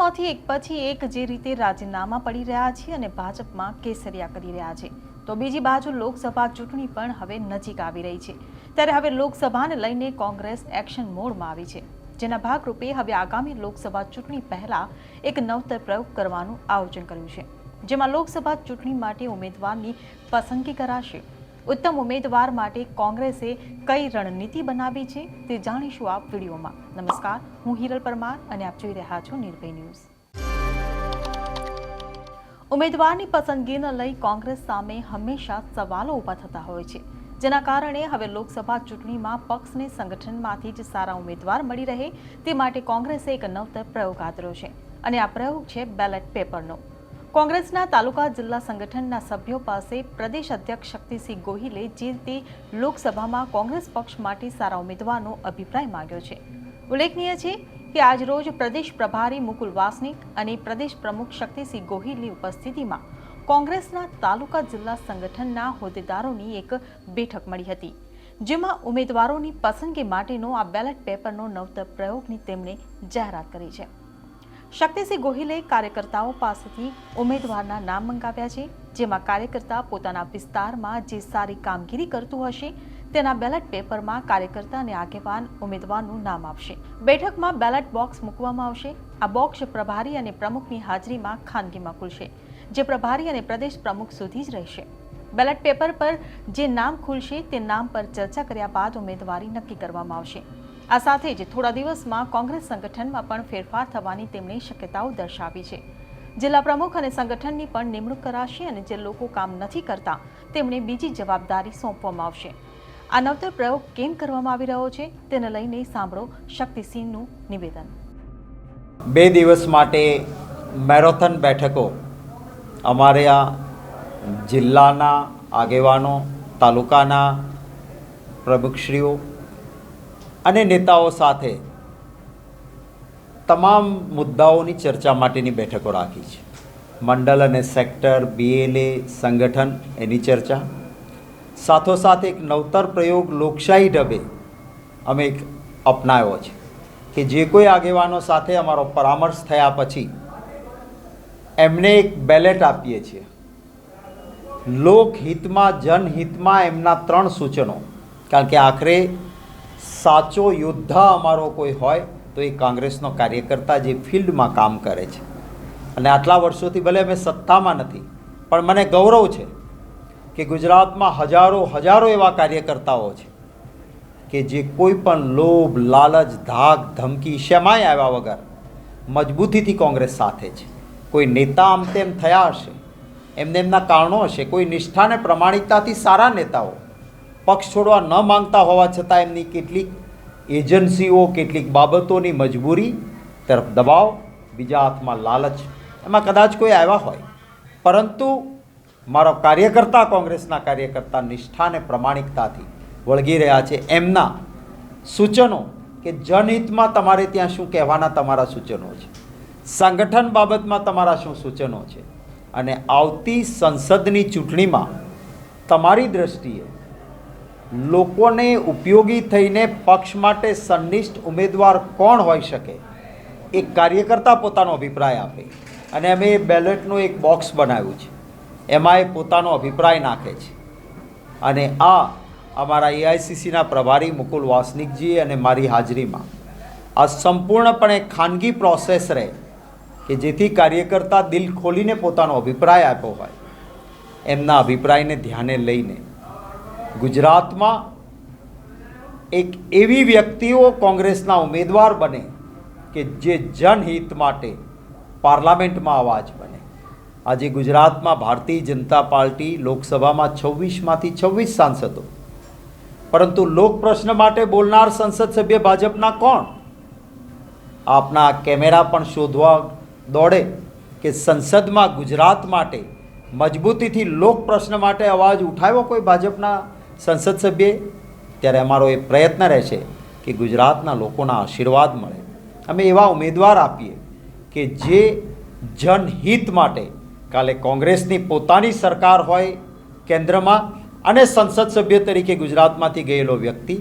કોંગ્રેસમાંથી એક પછી એક જે રીતે રાજીનામા પડી રહ્યા છે અને ભાજપમાં કેસરિયા કરી રહ્યા છે, તો બીજી બાજુ લોકસભા ચૂંટણી પણ હવે નજીક આવી રહી છે। ત્યારે હવે લોકસભાને લઈને કોંગ્રેસ એક્શન મોડમાં આવી છે, જેના ભાગરૂપે હવે આગામી લોકસભા ચૂંટણી પહેલા એક નવતર પ્રયોગ કરવાનું આયોજન કર્યું છે, જેમાં લોકસભા ચૂંટણી માટે ઉમેદવારની પસંદગી કરાશે। उत्तम उम्मीदवार माटे कांग्रेसे कई रणनीति बनावी छे ते जाणीशुं आप विडियो में। नमस्कार, हूँ हिरल परमार अने आप जोई रह्या छो निर्भय न्यूज। उम्मीदवारनी पसंदगीने लई कांग्रेस सामे हमेशा सवालों ऊभा थता होय छे, जेना कारणे हवे लोकसभा चूंटणीमां पक्षने संगठनमांथी ज सारा उम्मीदवार मळी रहे ते माटे कांग्रेसे एक नवतर प्रयोग हाथ धर्यो छे अने आ प्रयोग छे बेलेट पेपरनो। कांग्रेसना तालुका जिल्ला संगठनना सभ्यों पासे प्रदेश अध्यक्ष शक्तिसिंह गोहिले जे ते लोकसभामां कांग्रेस पक्ष माटे सारा उम्मीदवारनो अभिप्राय मांग्यो छे। उल्लेखनीय छे कि आज रोज प्रदेश प्रभारी मुकुल वासनिक अने प्रदेश प्रमुख शक्तिसिंह गोहिलनी उपस्थितिमां कांग्रेसना तालुका जिल्ला संगठनना होद्देदारोनी एक बेठक मळी हती, जेमां उम्मीदवारोनी पसंदगी माटेनो आ बेलेट पेपरनो नवतर प्रयोगनी तेमणे जाहेरात करी छे। शक्तिसिंह गोहिले कार्यकर्ताओं पासेथी उम्मीदवारना नाम मंगाव्या छे, जेमां कार्यकर्ता पोताना विस्तारमां जे सारी कामगीरी करतुं हशे तेना बेलेट पेपरमां कार्यकर्ता अने आगेवान उम्मीदवारनुं नाम आवशे। बेठकमां बेलेट बॉक्स मूकवामां आवशे। आ बॉक्स प्रभारी अने प्रमुखनी हाजरीमां खानगीमां खुलशे, जे प्रभारी अने प्रदेश प्रमुख सुधी ज रहेशे। बेलेट पेपर पर जे नाम खुलशे ते नाम पर चर्चा कर्या बाद उम्मीदवारी नक्की करवामां आवशे। आ साथे ज थोड़ा दिवसमां कांग्रेस संगठनमां पण फेरफार थवानी तेमणे शक्यताओ दर्शावी छे। जिल्ला प्रमुख अने संगठननी पण निमणूक कराशे अने जे लोको काम नथी करता तेमणे बीजी जवाबदारी सोंपवामां आवशे। आ नवतर प्रयोग केम करवामां आवी रह्यो छे तेने लईने सांभळो शक्तिसिंहनुं निवेदन। 2 दिवस माटे मैराथन बैठको अमारे आ जिल्लाना आगेवानो, तालुकाना प्रमुखश्रीओ અને નેતાઓ સાથે તમામ મુદ્દાઓની ચર્ચા માટેની બેઠકો રાખી છે। મંડળ અને સેક્ટર, બીએલએ, સંગઠન એની ચર્ચા, સાથોસાથ એક નવતર પ્રયોગ લોકશાહી ઢબે અમે એક અપનાવ્યો છે કે જે કોઈ આગેવાનો સાથે અમારો પરામર્શ થયા પછી એમને એક બેલેટ આપીએ છીએ। લોકહિતમાં, જનહિતમાં એમના 3 સૂચનો, કારણ કે આખરે साचो योद्धा अमारो कोई होय तो ये कांग्रेसनो कार्यकर्ता जे फील्डमां काम करे छे अने आटला वर्षोथी भले अमे सत्तामां नथी पण मने गौरव छे कि गुजरातमां हजारों एवा कार्यकर्ताओ छे कि जे कोई पण लोभ, लालच, धाक, धमकी शेमाय आव्या वगर मजबूतीथी कांग्रेस साथे छे। कोई नेता आम तेम थया हशे, एमने एमना कारणो हशे, कोई निष्ठा ने प्रमाणिकताथी सारा नेताओ पक्ष छोड़वा न मांगता होवा छतां एमनी केटलीक एजन्सीओ, केटलीक बाबतोनी मजबूरी तरफ दबाव, बीजा हाथमां लालच, एमां कदाच कोई आव्या होय, परंतु मारो कार्यकर्ता, कांग्रेसना कार्यकर्ता निष्ठा ने प्रमाणिकताथी वळगी रह्या छे। एमना सूचनो के जनहितमां तमारे त्यां शुं कहेवाना तमारा सूचनो छे, संगठन बाबतमां तमारा शुं सूचनो छे, अने आवती संसदनी चूंटणीमां तमारी दृष्टिए लोकोने उपयोगी थईने पक्ष माटे सन्निष्ठ उम्मीदवार कोण होई शके एक कार्यकर्ता पोतानो अभिप्राय आपे अने अमे बेलेटनो एक बॉक्स बनाव्युं छे, एमां ए पोतानो अभिप्राय नाखे छे अने आ अमारा एआईसीसीना प्रभारी मुकुल वासनिकजी अने मारी हाजरीमां आ संपूर्णपणे खानगी प्रोसेस रहे कि जेथी कार्यकर्ता दिल खोलीने पोतानो अभिप्राय आप्यो होय। एमना अभिप्रायने ध्याने लईने गुजरात में एक एवी व्यक्तिओ कांग्रेसना उम्मीदवार बने कि जे जनहित माटे पार्लामेंट में अवाज बने। आज गुजरात में भारतीय जनता पार्टी लोकसभा में 26 मांथी 26 सांसदों, परंतु लोक प्रश्न माटे बोलनार संसद सभ्य भाजपना कोण? आपना कैमेरा पण शोधवा दौड़े कि संसद में गुजरात माटे मजबूती थी लोक प्रश्न माटे अवाज उठाव्यो कोई भाजपना संसद सभ्य? त्यारे अमारो ए प्रयत्न रहेशे कि गुजरातना लोकोना आशीर्वाद मळे, अमे एवा उम्मीदवार आपीए कि जे जनहित माटे काले कांग्रेसनी पोतानी सरकार होय केन्द्रमां अने संसद सभ्य तरीके गुजरातमांथी गयेलो व्यक्ति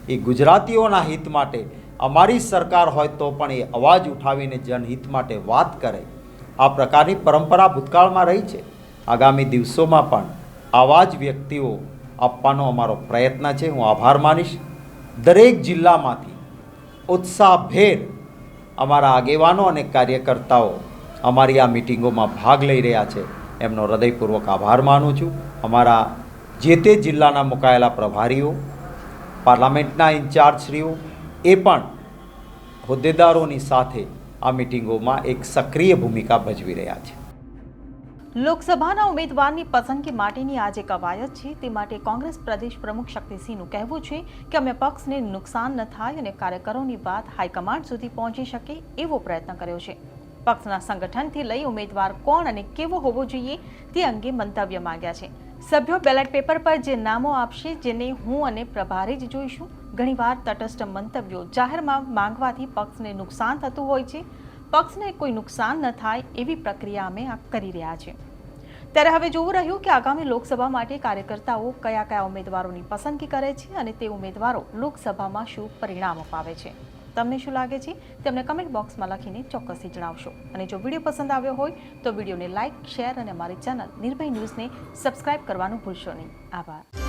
ए गुजरातीओना हित माटे અમારી સરકાર હોય તો પણ એ અવાજ ઉઠાવીને જનહિત માટે વાત કરે, આ પ્રકારની પરંપરા ભૂતકાળમાં રહી છે. આગામી દિવસોમાં પણ આવા જ વ્યક્તિઓ આપવાનો અમારો પ્રયત્ન છે. હું આભાર માનીશ. દરેક જિલ્લામાંથી ઉત્સાહભેર અમારા આગેવાનો અને કાર્યકર્તાઓ અમારી આ મિટિંગોમાં ભાગ લઈ રહ્યા છે. એમનો હૃદયપૂર્વક આભાર માનું છું. અમારા જે તે જિલ્લાના મુકાયેલા પ્રભારીઓ, પાર્લામેન્ટના ઇન્ચાર્જશ્રીઓ એ પણ હોદ્દેદારોની સાથે આ મિટિંગોમાં એક સક્રિય ભૂમિકા ભજવી રહ્યા છે. લોકસભાના ઉમેદવારની પસંદગી માટેની આજે કવાયત છે. તે માટે કોંગ્રેસ પ્રદેશ પ્રમુખ શક્તિસિંહનું કહેવું છે કે અમે પક્ષને નુકસાન ન થાય અને કાર્યકરોની વાત હાઈકમાન્ડ સુધી પહોંચી શકે એવો પ્રયત્ન કર્યો છે. પક્ષના સંગઠનથી લઈ ઉમેદવાર કોણ અને કેવો હોવો જોઈએ તે અંગે મંતવ્ય માંગ્યા છે. સભ્યો બેલેટ પેપર પર જે નામો આપશે જેને હું અને પ્રભારી જ જોઈશું. ઘણીવાર તટસ્થ મંતવ્યો જાહેરમાં માંગવાથી પક્ષને નુકસાન થતું હોય છે. પક્ષને કોઈ નુકસાન ન થાય એવી પ્રક્રિયા અમે કરી રહ્યા છીએ. ત્યારે હવે જોવું રહ્યું કે આગામી લોકસભા માટે કાર્યકર્તાઓ કયા કયા ઉમેદવારોની પસંદગી કરે છે અને તે ઉમેદવારો લોકસભામાં શું પરિણામ અપાવે છે. તમને શું લાગે છે તેમને કમેન્ટ બોક્સમાં લખીને ચોક્કસથી જણાવશો. અને જો વિડીયો પસંદ આવ્યો હોય તો વિડીયોને લાઇક, શેર અને અમારી ચેનલ નિર્ભય ન્યૂઝને સબસ્ક્રાઇબ કરવાનું ભૂલશો નહીં. આભાર.